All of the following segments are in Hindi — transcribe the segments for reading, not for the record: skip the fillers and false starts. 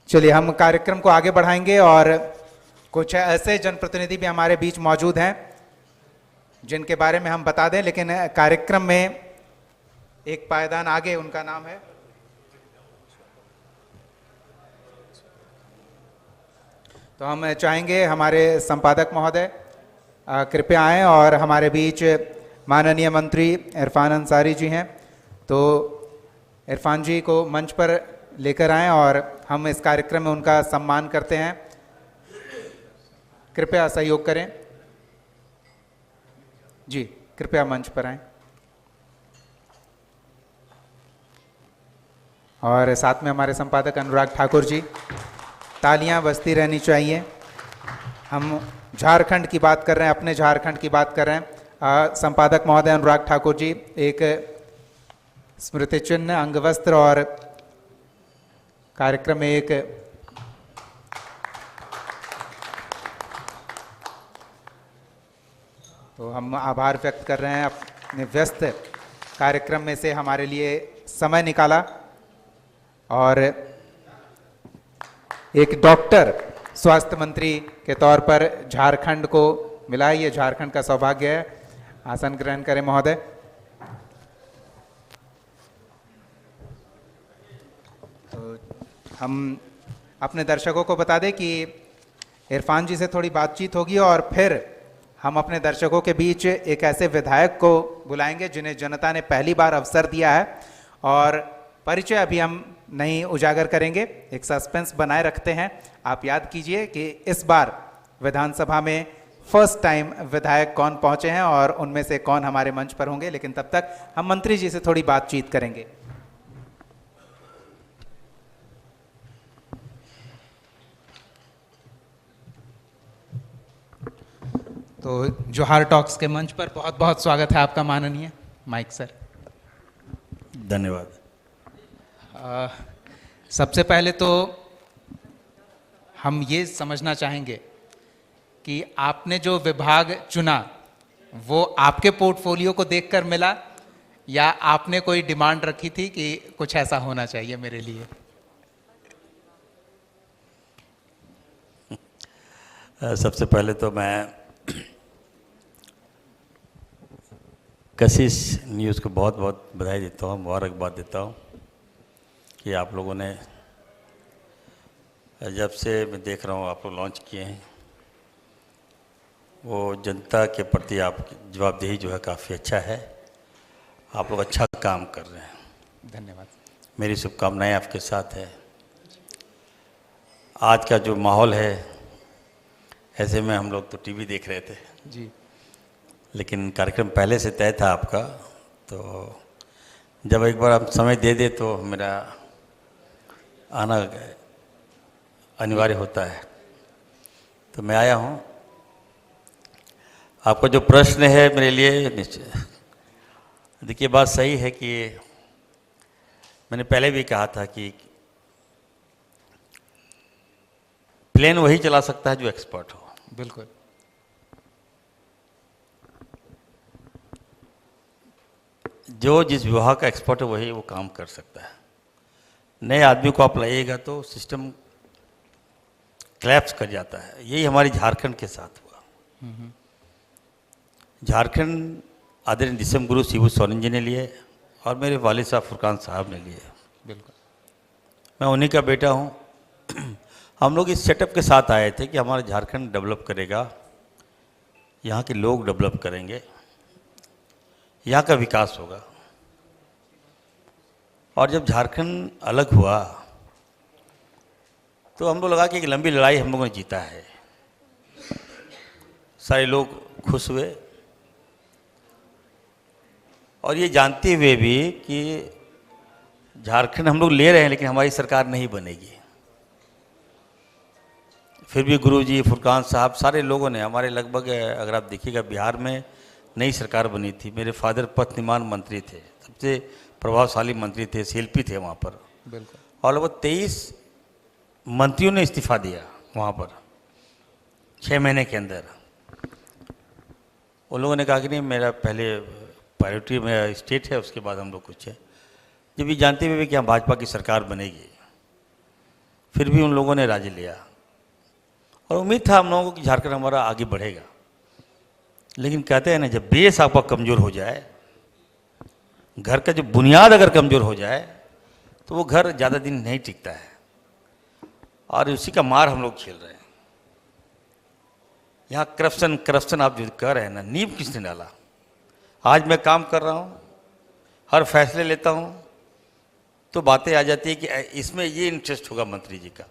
चलिए हम कार्यक्रम को आगे बढ़ाएंगे और कुछ ऐसे जनप्रतिनिधि भी हमारे बीच मौजूद हैं जिनके बारे में हम बता दें, लेकिन कार्यक्रम में एक पायदान आगे उनका नाम है। तो हम चाहेंगे हमारे संपादक महोदय कृपया आएं और हमारे बीच माननीय मंत्री इरफान अंसारी जी हैं, तो इरफान जी को मंच पर लेकर आएं और हम इस कार्यक्रम में उनका सम्मान करते हैं। कृपया सहयोग करें जी, कृपया मंच पर आएं और साथ में हमारे संपादक अनुराग ठाकुर जी। तालियां बजती रहनी चाहिए। हम झारखंड की बात कर रहे हैं, अपने झारखंड की बात कर रहे हैं। संपादक महोदय अनुराग ठाकुर जी एक स्मृति चिन्ह, अंगवस्त्र और कार्यक्रम में एक तो हम आभार व्यक्त कर रहे हैं, अपने व्यस्त कार्यक्रम में से हमारे लिए समय निकाला और एक डॉक्टर स्वास्थ्य मंत्री के तौर पर झारखंड को मिला है, ये झारखंड का सौभाग्य है। आसन ग्रहण करें महोदय। तो हम अपने दर्शकों को बता दें कि इरफान जी से थोड़ी बातचीत होगी और फिर हम अपने दर्शकों के बीच एक ऐसे विधायक को बुलाएंगे जिन्हें जनता ने पहली बार अवसर दिया है और परिचय अभी हम नहीं उजागर करेंगे, एक सस्पेंस बनाए रखते हैं। आप याद कीजिए कि इस बार विधानसभा में फर्स्ट टाइम विधायक कौन पहुंचे हैं और उनमें से कौन हमारे मंच पर होंगे, लेकिन तब तक हम मंत्री जी से थोड़ी बातचीत करेंगे। तो जोहार टॉक्स के मंच पर बहुत बहुत स्वागत है आपका माननीय। Mike sir. धन्यवाद। सबसे पहले तो हम ये समझना चाहेंगे कि आपने जो विभाग चुना वो आपके पोर्टफोलियो को देखकर मिला या आपने कोई डिमांड रखी थी कि कुछ ऐसा होना चाहिए मेरे लिए? सबसे पहले तो मैं कशिश न्यूज़ को बहुत बहुत बधाई देता हूँ, मुबारकबाद देता हूँ कि आप लोगों ने जब से मैं देख रहा हूँ आप लोग लॉन्च किए हैं, वो जनता के प्रति आपकी जवाबदेही जो है काफ़ी अच्छा है। आप लोग अच्छा काम कर रहे हैं। धन्यवाद। मेरी शुभकामनाएं आपके साथ है। आज का जो माहौल है, ऐसे में हम लोग तो टीवी देख रहे थे जी, लेकिन कार्यक्रम पहले से तय था आपका, तो जब एक बार आप समय दे दे तो मेरा आना अनिवार्य होता है, तो मैं आया हूँ। आपका जो प्रश्न है मेरे लिए निश्चित, देखिए बात सही है कि मैंने पहले भी कहा था कि प्लेन वही चला सकता है जो एक्सपर्ट हो। बिल्कुल। जो जिस विभाग का एक्सपर्ट है वही वो काम कर सकता है। नए आदमी को आप लाइएगा तो सिस्टम क्लैप्स कर जाता है। यही हमारी झारखंड के साथ हुआ। झारखंड आदरणीय दिसम गुरु शिबू सोरेन जी ने लिए और मेरे वालिद साहब फुरकान साहब ने लिए। बिल्कुल। मैं उन्हीं का बेटा हूँ। हम लोग इस सेटअप के साथ आए थे कि हमारा झारखंड डेवलप करेगा, यहाँ के लोग डेवलप करेंगे, यहाँ का विकास होगा। और जब झारखंड अलग हुआ तो हम लोग लगा कि एक लंबी लड़ाई हम लोगों ने जीता है। सारे लोग खुश हुए और ये जानते हुए भी कि झारखंड हम लोग ले रहे हैं लेकिन हमारी सरकार नहीं बनेगी। फिर भी गुरुजी, फुरकान साहब, सारे लोगों ने हमारे लगभग, अगर आप देखिएगा बिहार में नई सरकार बनी थी। मेरे फादर पथ निर्माण मंत्री थे, सबसे प्रभावशाली मंत्री थे, शिल्पी थे वहाँ पर। बिल्कुल। और लगभग 23 मंत्रियों ने इस्तीफा दिया वहाँ पर 6 महीने के अंदर। उन लोगों ने कहा कि नहीं, मेरा पहले प्रायोरिटी में स्टेट है, उसके बाद हम लोग कुछ है। जब ये जानते हुए कि यहाँ भाजपा की सरकार बनेगी फिर भी उन लोगों ने राज्य लिया और उम्मीद था हम लोगों को कि झारखंड हमारा आगे बढ़ेगा। लेकिन कहते हैं ना, जब बेस आपका कमज़ोर हो जाए, घर का जो बुनियाद अगर कमज़ोर हो जाए तो वो घर ज़्यादा दिन नहीं टिकता है, और उसी का मार हम लोग झेल रहे हैं। यहाँ करप्शन करप्शन आप जो कह रहे हैं ना, नींव किसने डाला? आज मैं काम कर रहा हूँ, हर फैसले लेता हूँ, तो बातें आ जाती है कि इसमें ये इंटरेस्ट होगा मंत्री जी का।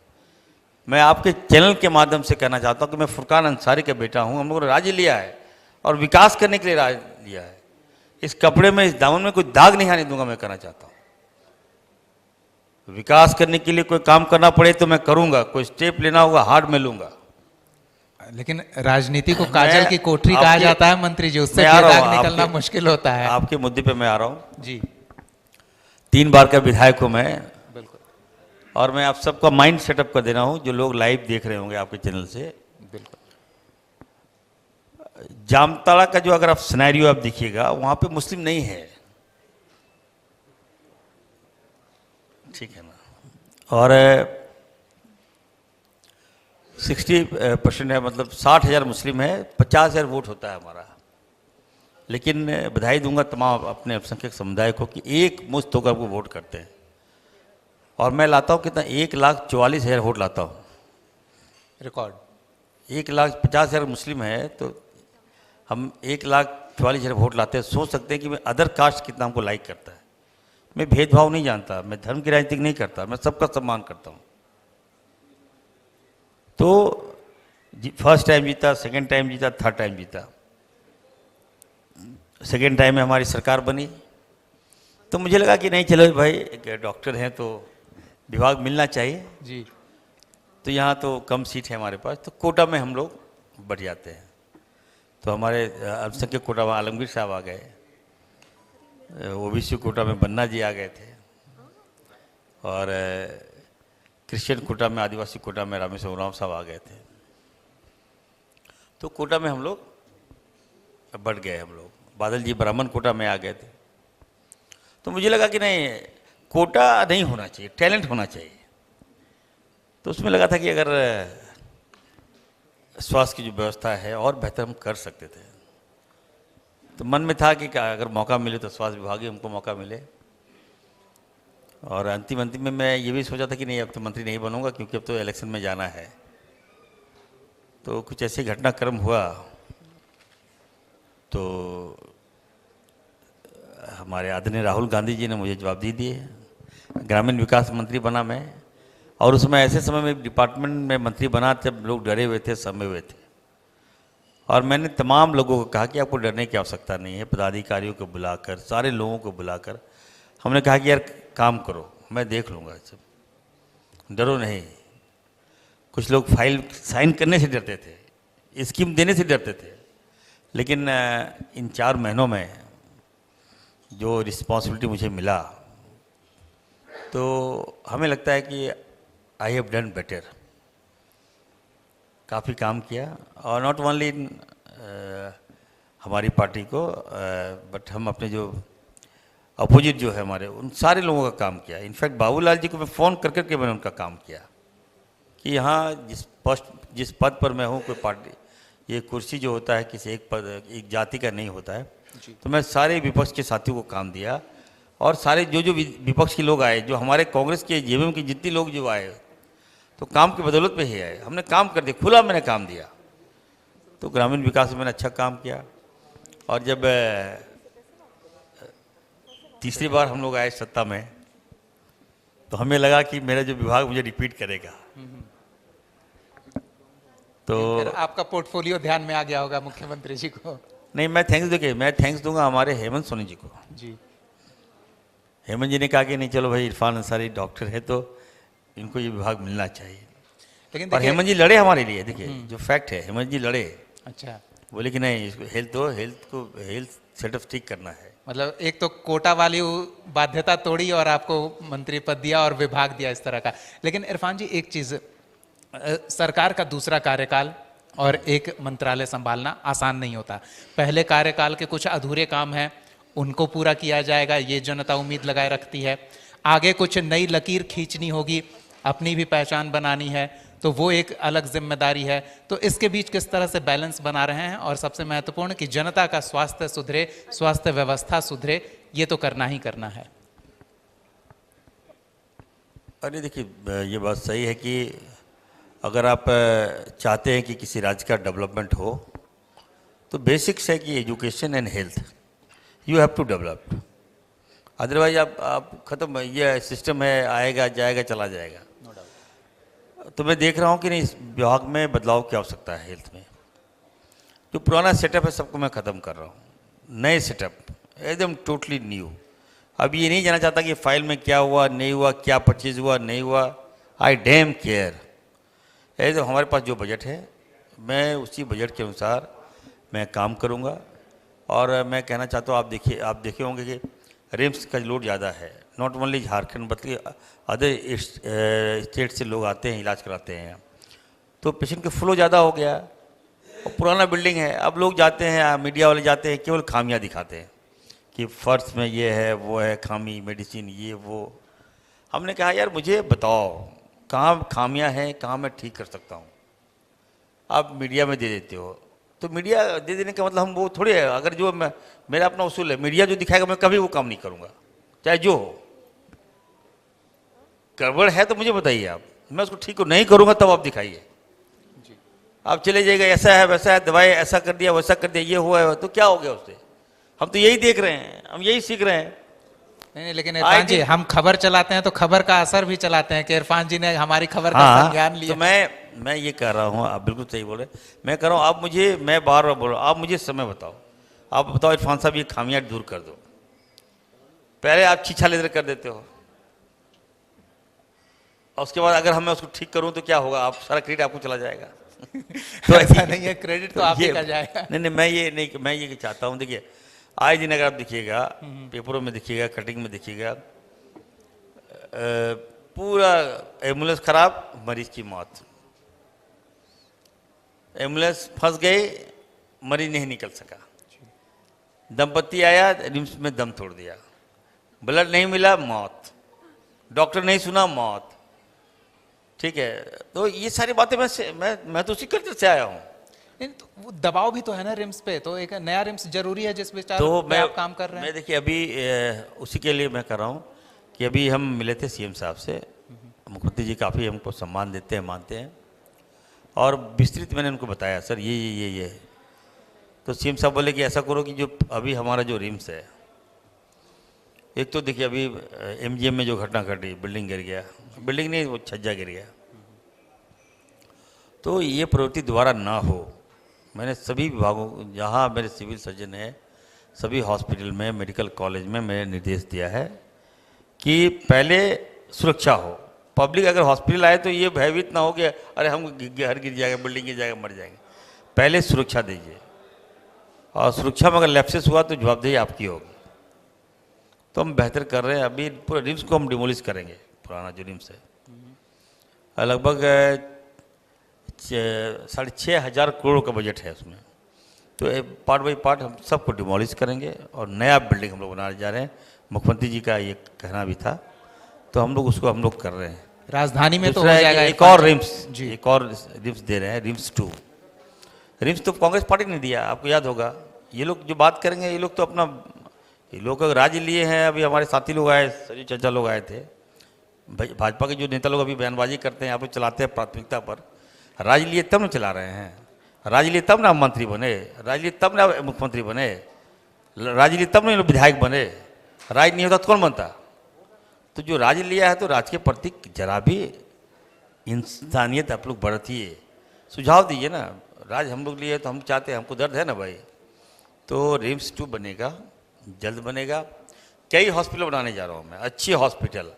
मैं आपके चैनल के माध्यम से कहना चाहता हूँ कि मैं फुरकान अंसारी का बेटा हूँ। हम लोगों ने राज्य लिया है और विकास करने के लिए राज्य लिया है। इस कपड़े में, इस दामन में कोई दाग नहीं आने दूंगा। मैं कहना चाहता हूँ विकास करने के लिए कोई काम करना पड़े तो मैं करूंगा, कोई स्टेप लेना होगा हार्ड में लूंगा। लेकिन राजनीति को काजल की कोठरी कहा जाता है मंत्री जी, उससे बेदाग निकलना मुश्किल होता है। आपके मुद्दे पे मैं आ रहा हूँ जी। 3 बार का विधायक हूँ मैं, बिल्कुल। और मैं आप सबका माइंड सेटअप कर देना हूँ जो लोग लाइव देख रहे होंगे आपके चैनल से। बिल्कुल। जामताड़ा का जो अगर आप सिनेरियो आप देखिएगा, वहां पे मुस्लिम नहीं है, ठीक है ना, और 60% है, मतलब 60,000 मुस्लिम है, 50,000 वोट होता है हमारा। लेकिन बधाई दूंगा तमाम अपने अल्पसंख्यक समुदाय को कि एक मुश्त होकर वो वोट करते हैं। और मैं लाता हूँ कितना, 1,44,000 वोट लाता हूँ, रिकॉर्ड। 1,50,000 मुस्लिम है तो हम 1,44,000 वोट लाते हैं। सोच सकते हैं कि मैं अदर कास्ट कितना हमको लाइक करता है। मैं भेदभाव नहीं जानता, मैं धर्म की राजनीति नहीं करता, मैं सबका सम्मान करता हूँ। तो फर्स्ट टाइम जीता, सेकंड टाइम जीता, थर्ड टाइम जीता। सेकंड टाइम में हमारी सरकार बनी तो मुझे लगा कि नहीं, चलो भाई एक डॉक्टर हैं तो विभाग मिलना चाहिए जी। तो यहाँ तो कम सीट है हमारे पास, तो कोटा में हम लोग बढ़ जाते हैं। तो हमारे अल्पसंख्यक कोटा में आलमगीर साहब आ गए, ओबीसी कोटा में बन्ना जी आ गए थे, और क्रिश्चियन कोटा में, आदिवासी कोटा में रामेश्वर उरांव साहब आ गए थे। तो कोटा में हम लोग बढ़ गए। हम लोग बादल जी ब्राह्मण कोटा में आ गए थे। तो मुझे लगा कि नहीं, कोटा नहीं होना चाहिए, टैलेंट होना चाहिए। तो उसमें लगा था कि अगर स्वास्थ्य की जो व्यवस्था है और बेहतर हम कर सकते थे, तो मन में था कि अगर मौका मिले तो स्वास्थ्य विभाग ही हमको मौका मिले। और अंतिम में मैं ये भी सोचा था कि नहीं, अब तो मंत्री नहीं बनूंगा क्योंकि अब तो इलेक्शन में जाना है। तो कुछ ऐसे घटनाक्रम हुआ तो हमारे आदरणीय राहुल गांधी जी ने मुझे जवाब दे दिए, ग्रामीण विकास मंत्री बना मैं। और उसमें ऐसे समय में डिपार्टमेंट में मंत्री बना जब लोग डरे हुए थे, समय हुए थे। और मैंने तमाम लोगों को कहा कि आपको डरने की आवश्यकता नहीं है। पदाधिकारियों को बुलाकर, सारे लोगों को बुलाकर हमने कहा कि यार काम करो, मैं देख लूँगा, सब डरो नहीं। कुछ लोग फाइल साइन करने से डरते थे, स्कीम देने से डरते थे, लेकिन इन 4 महीनों में जो रिस्पॉन्सिबिलिटी मुझे मिला तो हमें लगता है कि आई हैव डन बेटर। काफ़ी काम किया, और नॉट ओनली इन हमारी पार्टी को, बट हम अपने जो अपोजिट जो है हमारे, उन सारे लोगों का काम किया। इनफैक्ट बाबूलाल जी को मैं फ़ोन कर करके मैंने उनका काम किया कि यहाँ जिस पद पर मैं हूँ, कोई पार्टी, ये कुर्सी जो होता है किसी एक पद, एक जाति का नहीं होता है। तो मैं सारे विपक्ष के साथियों को काम दिया, और सारे जो विपक्ष के लोग आए, जो हमारे कांग्रेस के जेबीएम के जितने लोग जो आए, तो काम की बदौलत पे ही आए। हमने काम कर दिया, खुला मैंने काम दिया। तो ग्रामीण विकास में मैंने अच्छा काम किया। और जब तीसरी बार हम लोग आए सत्ता में, तो हमें लगा कि मेरा जो विभाग मुझे रिपीट करेगा। तो फिर आपका पोर्टफोलियो ध्यान में आ गया होगा मुख्यमंत्री जी को। नहीं, मैं थैंक्स दूंगा हमारे हेमंत सोनी जी को। जी। हेमंत जी ने कहा कि नहीं, चलो भाई इरफान अंसारी डॉक्टर है तो इनको ये विभाग मिलना चाहिए। लेकिन और हेमंत जी लड़े हमारे लिए। देखिए जो फैक्ट है, हेमंत जी लड़े। अच्छा। बोले कि नहीं, इसको हेल्थ सेटअप ठीक करना है। मतलब एक तो कोटा वाली बाध्यता तोड़ी और आपको मंत्री पद दिया और विभाग दिया, इस तरह का। लेकिन इरफान जी, एक चीज, सरकार का दूसरा कार्यकाल और एक मंत्रालय संभालना आसान नहीं होता। पहले कार्यकाल के कुछ अधूरे काम हैं, उनको पूरा किया जाएगा, ये जनता उम्मीद लगाए रखती है। आगे कुछ नई लकीर खींचनी होगी, अपनी भी पहचान बनानी है, तो वो एक अलग जिम्मेदारी है। तो इसके बीच किस तरह से बैलेंस बना रहे हैं, और सबसे महत्वपूर्ण कि जनता का स्वास्थ्य सुधरे, स्वास्थ्य व्यवस्था सुधरे, ये तो करना ही करना है। अरे देखिए, ये बात सही है कि अगर आप चाहते हैं कि किसी राज्य का डेवलपमेंट हो, तो बेसिक्स है कि education and health you have to develop. Otherwise आप ख़त्म, ये सिस्टम है आएगा जाएगा चला जाएगा। तो मैं देख रहा हूँ कि नहीं, इस विभाग में बदलाव की आवश्यकता है। हेल्थ में जो पुराना सेटअप है सबको मैं ख़त्म कर रहा हूँ, नए सेटअप एकदम टोटली न्यू। अब ये नहीं जाना चाहता कि फाइल में क्या हुआ नहीं हुआ, क्या परचेज हुआ नहीं हुआ, आई डैम केयर। एकदम हमारे पास जो बजट है मैं उसी बजट के अनुसार मैं काम करूँगा। और मैं कहना चाहता हूँ, आप देखे होंगे कि रिम्स का लोड ज़्यादा है, नॉट ओनली झारखंड बल्कि अदर स्टेट से लोग आते हैं इलाज कराते हैं, तो पेशेंट का फ्लो ज़्यादा हो गया। और पुराना बिल्डिंग है, अब लोग जाते हैं, मीडिया वाले जाते हैं, केवल खामियां दिखाते हैं कि फर्श में ये है वो है खामी, मेडिसिन ये वो। हमने कहा यार मुझे बताओ कहाँ खामियां हैं, कहाँ मैं ठीक कर सकता हूँ। आप मीडिया में दे देते हो, तो मीडिया दे देने का मतलब हम वो थोड़े है। अगर जो मेरा अपना उसूल है, मीडिया जो दिखाएगा मैं कभी वो काम नहीं करूँगा, चाहे जो हो। गड़बड़ है तो मुझे बताइए आप, मैं उसको ठीक नहीं करूँगा तब आप दिखाइए। आप चले जाइएगा ऐसा है वैसा है, दवाई ऐसा कर दिया वैसा कर दिया, ये हुआ है, तो क्या हो गया उससे? हम तो यही देख रहे हैं, हम यही सीख रहे हैं। नहीं, लेकिन इरफान जी हम खबर चलाते हैं तो खबर का असर भी चलाते हैं कि इरफान जी ने हमारी खबर का संज्ञान लिया। तो मैं ये कह रहा हूँ, आप बिल्कुल सही बोले। मैं कह रहा हूँ आप मुझे, मैं बार बार बोल रहा हूँ, आप मुझे समय बताओ, आप बताओ इरफान साहब ये खामियां दूर कर दो। पहले आप छीछा लेकर कर देते हो, और उसके बाद अगर मैं उसको ठीक करूँ तो क्या होगा? आप सारा क्रेडिट आपको चला जाएगा। तो ऐसा नहीं है, क्रेडिट तो आप ही का जाएगा। नहीं, मैं ये चाहता हूँ, देखिए आए दिन अगर आप देखिएगा, पेपरों में देखिएगा, कटिंग में देखिएगा, पूरा एम्बुलेंस खराब, मरीज की मौत, एम्बुलेंस फंस गई, मरीज नहीं निकल सका, दंपत्ति आया रिम्स में दम तोड़ दिया, ब्लड नहीं मिला, मौत, डॉक्टर नहीं सुना, मौत। ठीक है, तो ये सारी बातें मैं तो उसी कल्चर से आया हूँ। तो वो दबाव भी तो है ना रिम्स पे, तो एक नया रिम्स जरूरी है जिस विचार तो पे आप काम कर रहे हैं। मैं देखिए अभी उसी के लिए मैं कर रहा हूँ कि अभी हम मिले थे सीएम साहब से, मुख्यमंत्री जी काफ़ी हमको सम्मान देते हैं, मानते हैं, और विस्तृत मैंने उनको बताया सर ये। तो सीएम साहब बोले कि ऐसा करो कि जो अभी हमारा जो रिम्स है, एक तो देखिए अभी एमजीएम में जो घटना घटी, बिल्डिंग गिर गया, बिल्डिंग नहीं वो छज्जा गिर गया, तो ये प्रवृत्ति दोबारा ना हो। मैंने सभी विभागों, जहाँ मेरे सिविल सर्जन है, सभी हॉस्पिटल में, मेडिकल कॉलेज में मैंने निर्देश दिया है कि पहले सुरक्षा हो। पब्लिक अगर हॉस्पिटल आए तो ये भयभीत ना हो कि अरे हम घर गिर जाएगा, बिल्डिंग गिर जाएगा, मर जाएंगे। पहले सुरक्षा दीजिए, और सुरक्षा में अगर लैप्सेस हुआ तो जवाबदेही आपकी होगी। तो हम बेहतर कर रहे हैं। अभी पूरे रिम्स को हम डिमोलिश करेंगे, पुराना जो रिम्स है, लगभग 6,500 करोड़ का बजट है उसमें। तो पार्ट बाई पार्ट हम सबको डिमोलिश करेंगे और नया बिल्डिंग हम लोग बनाने जा रहे हैं। मुख्यमंत्री जी का ये कहना भी था, तो हम लोग कर रहे हैं। राजधानी में तो हो जाएगा एक और रिम्स दे रहे हैं, रिम्स 2। रिम्स तो कांग्रेस पार्टी ने दिया, आपको याद होगा। ये लोग जो बात करेंगे, ये लोग तो अपना, ये लोग राज्य लिए हैं। अभी हमारे साथी लोग आए, सजीव चर्चा लोग आए थे, भाजपा के जो नेता लोग अभी बयानबाजी करते हैं, यहाँ पर चलाते हैं प्राथमिकता पर। राज्य लिए तब न चला रहे हैं, राज्य लिए तब ना मंत्री बने, राज्य लिए तब ना मुख्यमंत्री बने, राज्य लिए तब ना विधायक बने। राज्य नहीं होता तो कौन बनता? तो जो राज्य लिया है, तो राज्य के प्रति जरा भी इंसानियत आप लोग बरतिए, सुझाव दीजिए ना। राज्य हम लोग लिए तो हम चाहते हैं, हमको दर्द है ना भाई। तो रिम्स 2 बनेगा, जल्द बनेगा। कई हॉस्पिटल बनाने जा रहा हूँ मैं, अच्छे हॉस्पिटल,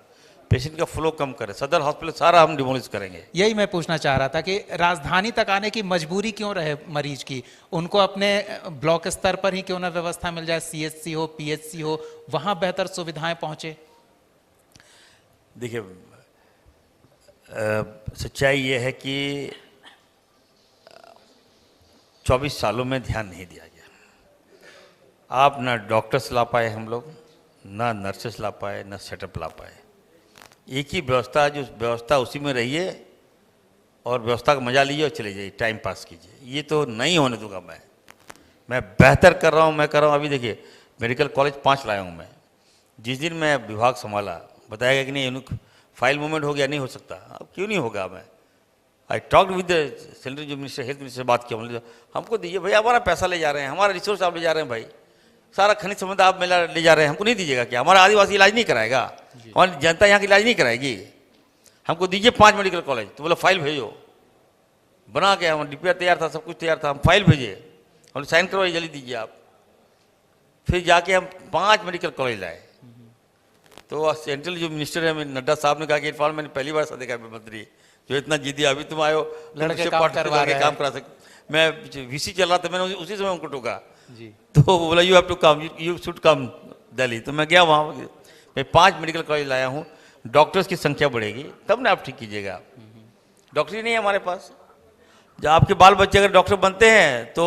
पेशेंट का फ्लो कम करे। सदर हॉस्पिटल सारा हम डिमोलिश करेंगे। यही मैं पूछना चाह रहा था कि राजधानी तक आने की मजबूरी क्यों रहे मरीज की? उनको अपने ब्लॉक स्तर पर ही क्यों ना व्यवस्था मिल जाए, सीएचसी हो, पीएचसी हो, वहां बेहतर सुविधाएं पहुंचे। देखिए, सच्चाई ये है कि 24 सालों में ध्यान नहीं दिया गया। आप ना डॉक्टर्स ला पाए हम लोग, ना नर्सेस ला पाए, ना सेटअप ला पाए। एक ही व्यवस्था, जो व्यवस्था उसी में रहिए और व्यवस्था का मजा लीजिए और चले जाइए, टाइम पास कीजिए। ये तो नहीं होने दूंगा मैं बेहतर कर रहा हूँ, मैं कर रहा हूँ। अभी देखिए मेडिकल कॉलेज 5 लाया हूँ मैं। जिस दिन मैं विभाग संभाला, बताया गया कि नहीं यूनिक फाइल मूवमेंट हो गया, नहीं हो सकता। अब क्यों नहीं होगा? मैं I talked with the central जो मिनिस्टर, हेल्थ मिनिस्टर से बात किया, बोले हमको दीजिए भैया, हमारा पैसा ले जा रहे हैं, हमारा रिसोर्स आप ले जा रहे हैं भाई, सारा खनिज संपदा आप मेला ले जा रहे हैं, हमको नहीं दीजिएगा क्या? हमारा आदिवासी इलाज नहीं कराएगा? हमारी जनता यहाँ की इलाज नहीं कराएगी? हमको दीजिए 5 मेडिकल कॉलेज। तो बोला फाइल भेजो, बना के, हम डीपीआर तैयार था, सब कुछ तैयार था, हम फाइल भेजे, हम साइन करवाइए, जल्दी दीजिए आप। फिर जाके हम 5 मेडिकल कॉलेज लाए। तो सेंट्रल जो मिनिस्टर है नड्डा साहब ने कहा कि इरफान मैंने पहली बार ऐसा देखा है मंत्री जो इतना जिद्दी, अभी तुम आए हो लड़के से काम पार्ट करवा रहे हैं। काम करा सकते। मैं वीसी चल रहा था, मैंने उसी समय उनको टोका, जी। तो वो बोला you have to come, you should come Delhi. तो मैं गया वहाँ, मैं 5 मेडिकल कॉलेज लाया हूँ। डॉक्टर्स की संख्या बढ़ेगी तब ना आप ठीक कीजिएगा। डॉक्टर ही नहीं है हमारे पास। जब आपके बाल बच्चे अगर डॉक्टर बनते हैं तो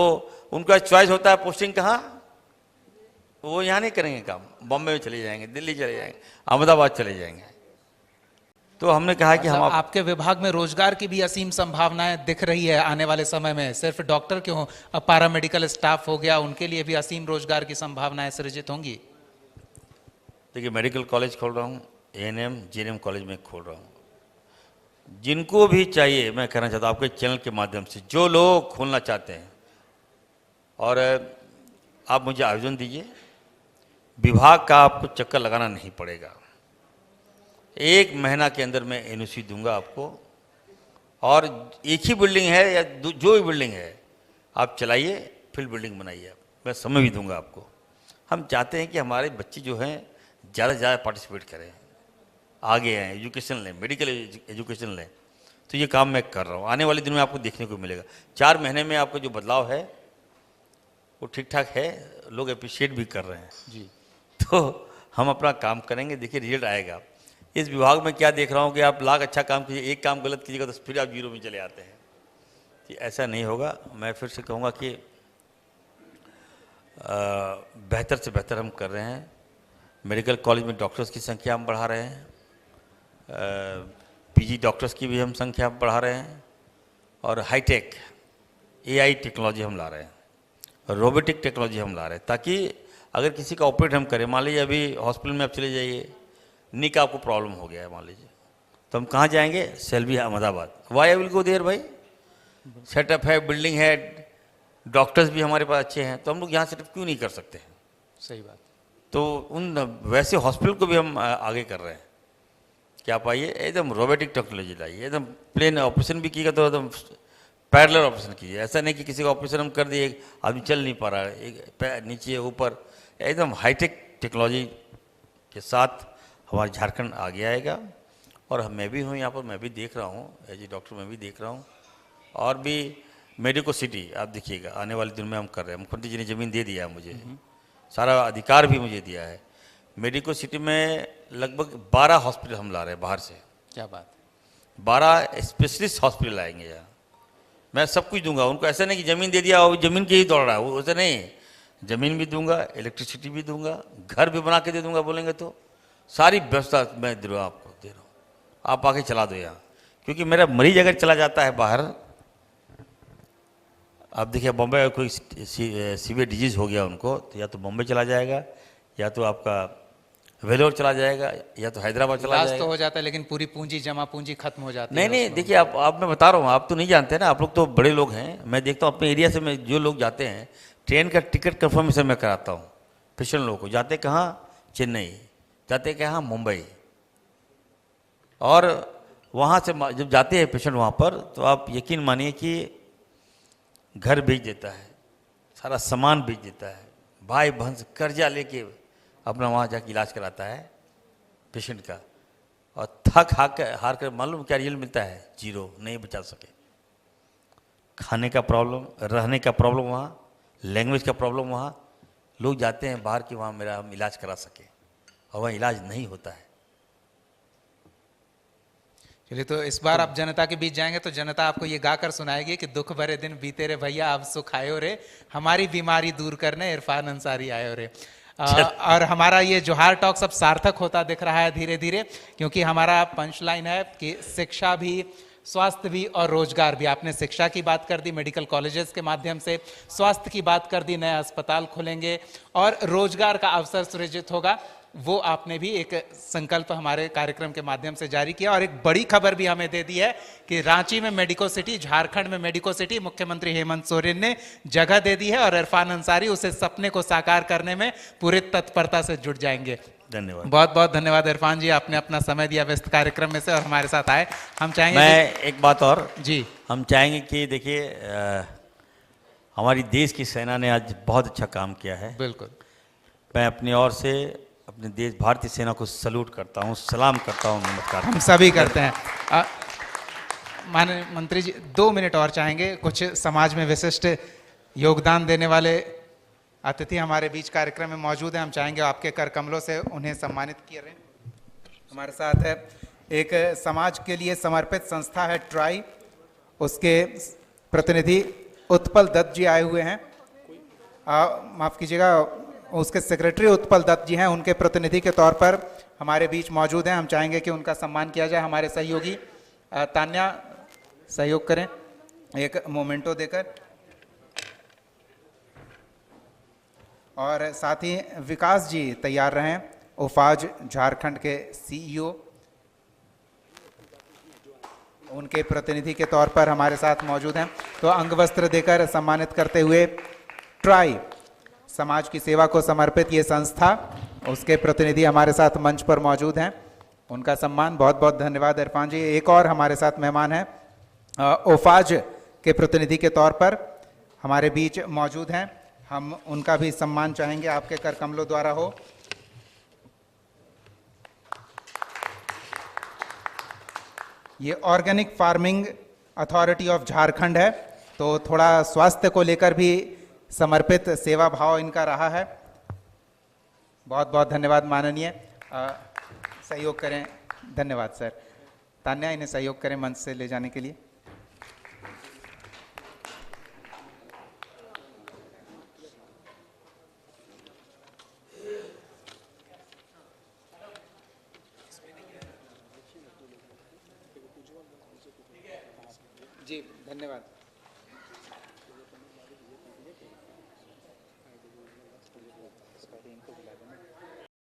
उनका चॉइस होता है पोस्टिंग कहाँ, वो यहाँ नहीं करेंगे काम, बॉम्बे में चले जाएंगे, दिल्ली चले जाएंगे, अहमदाबाद चले जाएंगे। तो हमने कहा कि हम मतलब आपके विभाग में रोजगार की भी असीम संभावनाएं दिख रही है आने वाले समय में। सिर्फ डॉक्टर क्यों, अब पारा मेडिकल स्टाफ हो गया, उनके लिए भी असीम रोजगार की संभावनाएं सृजित होंगी। देखिए मेडिकल कॉलेज खोल रहा हूँ, एएनएम जीएनएम कॉलेज में खोल रहा हूँ। जिनको भी चाहिए, मैं कहना चाहता हूँ आपके चैनल के माध्यम से, जो लोग खोलना चाहते हैं और आप मुझे आवेदन दीजिए। विभाग का आपको चक्कर लगाना नहीं पड़ेगा। 1 महीना के अंदर मैं एनओसी दूंगा आपको, और एक ही बिल्डिंग है या जो भी बिल्डिंग है आप चलाइए, फिर बिल्डिंग बनाइए आप, मैं समय भी दूंगा आपको। हम चाहते हैं कि हमारे बच्चे जो हैं ज़्यादा से ज़्यादा पार्टिसिपेट करें, आगे आएँ, एजुकेशन लें, मेडिकल एजुकेशन लें। तो ये काम मैं कर रहा हूँ, आने वाले दिनों में आपको देखने को मिलेगा। 4 महीने में आपको जो बदलाव है वो ठीक ठाक है, लोग अप्रिशिएट भी कर रहे हैं जी। तो हम अपना काम करेंगे, देखिए रिजल्ट आएगा। इस विभाग में क्या देख रहा हूँ कि आप लाख अच्छा काम कीजिए, एक काम गलत कीजिएगा तो फिर आप 0 में चले आते हैं। कि ऐसा नहीं होगा। मैं फिर से कहूँगा कि बेहतर से बेहतर हम कर रहे हैं। मेडिकल कॉलेज में डॉक्टर्स की संख्या हम बढ़ा रहे हैं, पीजी डॉक्टर्स की भी हम संख्या बढ़ा रहे हैं, और हाईटेक एआई टेक्नोलॉजी हम ला रहे हैं, रोबोटिक टेक्नोलॉजी हम ला रहे हैं, ताकि अगर किसी का ऑपरेट हम करें, मान लीजिए अभी हॉस्पिटल में आप चले जाइए, नी का आपको प्रॉब्लम हो गया है मान लीजिए, तो हम कहाँ जाएंगे? Civil Ahmedabad. Why I will go there भाई? सेटअप है, बिल्डिंग है, डॉक्टर्स भी हमारे पास अच्छे हैं, तो हम लोग यहाँ सेटअप क्यों नहीं कर सकते हैं? सही बात। तो उन वैसे हॉस्पिटल को भी हम आगे कर रहे हैं कि आप आइए, एकदम रोबोटिक टेक्नोलॉजी लाइए, एकदम प्लेन ऑपरेशन भी कीजिएगा तो एकदम पैरेलल ऑपरेशन कीजिए। ऐसा नहीं कि किसी का ऑपरेशन हम कर दिए, आदमी चल नहीं पा रहा है, एक पैर नीचे ऊपर, एकदम हाईटेक टेक्नोलॉजी के साथ हमारा झारखंड आगे आएगा। और मैं भी हूँ यहाँ पर, मैं भी देख रहा हूँ एज ए डॉक्टर, मैं भी देख रहा हूँ। और भी मेडिको सिटी आप देखिएगा, आने वाले दिन में हम कर रहे हैं। मुख्यमंत्री जी ने ज़मीन दे दिया है मुझे, सारा अधिकार भी मुझे दिया है। मेडिको सिटी में लगभग 12 हॉस्पिटल हम ला रहे हैं बाहर से। क्या बात। 12 स्पेशलिस्ट हॉस्पिटल आएंगे यहाँ। मैं सब कुछ दूंगा उनको, ऐसा नहीं कि ज़मीन दे दिया और ज़मीन के ही दौड़ रहा है, वो ऐसा नहीं। ज़मीन भी दूंगा, इलेक्ट्रिसिटी भी दूंगा, घर भी बना के दे दूंगा, बोलेंगे तो सारी व्यवस्था मैं दे रहा हूँ, आपको दे रहा हूँ, आप आके चला दो यहाँ। क्योंकि मेरा मरीज अगर चला जाता है बाहर, आप देखिए बॉम्बे में कोई सीवियर डिजीज़ हो गया उनको, तो या तो बॉम्बे चला जाएगा, या तो आपका वेलोर चला जाएगा, या तो हैदराबाद चला इलाज जाएगा। तो हो जाता है लेकिन पूरी पूंजी, जमा पूंजी खत्म हो जाती नहीं है। नहीं, देखिए आप मैं बता रहा हूँ, आप तो नहीं जानते ना, आप लोग तो बड़े लोग हैं। मैं देखता हूँ अपने एरिया से, मैं जो लोग जाते हैं, ट्रेन का टिकट कंफर्मेशन मैं कराता हूँ पेशेंट लोगों को। जाते कहाँ? चेन्नई, जाते कहाँ? मुंबई। और वहाँ से जब जाते हैं पेशेंट वहाँ पर, तो आप यकीन मानिए कि घर भेज देता है, सारा सामान भेज देता है, भाई बहन से कर्जा लेके अपना वहाँ जाके इलाज कराता है पेशेंट का। और थक हार कर मालूम क्या रिजल्ट मिलता है? 0, नहीं बचा सके। खाने का प्रॉब्लम, रहने का प्रॉब्लम वहाँ, लैंग्वेज का प्रॉब्लम वहाँ, लोग जाते हैं बाहर कि वहाँ मेरा हम इलाज करा सके, और वहाँ इलाज नहीं होता है। चलिए, तो इस बार आप जनता के बीच जाएंगे तो जनता आपको ये गाकर सुनाएगी कि दुख भरे दिन बीते रे भैया, अब सुख आयो रे, हमारी बीमारी दूर करने इरफान अंसारी आयो रे। और हमारा ये जोहार टॉक सब सार्थक होता दिख रहा है धीरे धीरे, क्योंकि हमारा पंचलाइन है कि शिक्षा भी, स्वास्थ्य भी और रोजगार भी। आपने शिक्षा की बात कर दी, मेडिकल कॉलेजेस के माध्यम से, स्वास्थ्य की बात कर दी, नए अस्पताल खुलेंगे और रोजगार का अवसर सृजित होगा, वो आपने भी एक संकल्प हमारे कार्यक्रम के माध्यम से जारी किया। और एक बड़ी खबर भी हमें दे दी है कि रांची में मेडिको सिटी, झारखंड में मेडिको सिटी मुख्यमंत्री हेमंत सोरेन ने जगह दे दी है और इरफान अंसारी उसे सपने को साकार करने में पूरी तत्परता से जुट जाएंगे। धन्यवाद, बहुत बहुत धन्यवाद इरफान जी, आपने अपना समय दिया व्यस्त कार्यक्रम में से और हमारे साथ आए। हम चाहेंगे मैं एक बात और जी, हम चाहेंगे कि देखिए हमारी देश की सेना ने आज बहुत अच्छा काम किया है। बिल्कुल, मैं अपनी ओर से अपने देश भारतीय सेना को सलूट करता हूँ, सलाम करता हूँ, नमस्कार। हम सभी करते हैं। माननीय मंत्री जी 2 मिनट और चाहेंगे। कुछ समाज में विशिष्ट योगदान देने वाले अतिथि हमारे बीच कार्यक्रम में मौजूद हैं, हम चाहेंगे आपके कर कमलों से उन्हें सम्मानित किया जाए। हमारे साथ है एक समाज के लिए समर्पित संस्था है ट्राई, उसके प्रतिनिधि उत्पल दत्त जी आए हुए हैं। माफ कीजिएगा, उसके सेक्रेटरी उत्पल दत्त जी हैं, उनके प्रतिनिधि के तौर पर हमारे बीच मौजूद हैं। हम चाहेंगे कि उनका सम्मान किया जाए। हमारे सहयोगी तान्या सहयोग करें एक मोमेंटो देकर, और साथ ही विकास जी तैयार रहें, ओफाज झारखंड के सीईओ, उनके प्रतिनिधि के तौर पर हमारे साथ मौजूद हैं। तो अंगवस्त्र देकर सम्मानित करते हुए ट्राई, समाज की सेवा को समर्पित ये संस्था, उसके प्रतिनिधि हमारे साथ मंच पर मौजूद हैं, उनका सम्मान। बहुत बहुत धन्यवाद इरफान जी। एक और हमारे साथ मेहमान हैं, ओफाज के प्रतिनिधि के तौर पर हमारे बीच मौजूद हैं, हम उनका भी सम्मान चाहेंगे आपके कर कमलों द्वारा हो। ये organic farming authority of Jharkhand है, तो थोड़ा स्वास्थ्य को लेकर भी समर्पित सेवा भाव इनका रहा है। बहुत बहुत धन्यवाद माननीय, सहयोग करें। धन्यवाद सर। तान्या, इन्हें सहयोग करें मंच से ले जाने के लिए। जी धन्यवाद।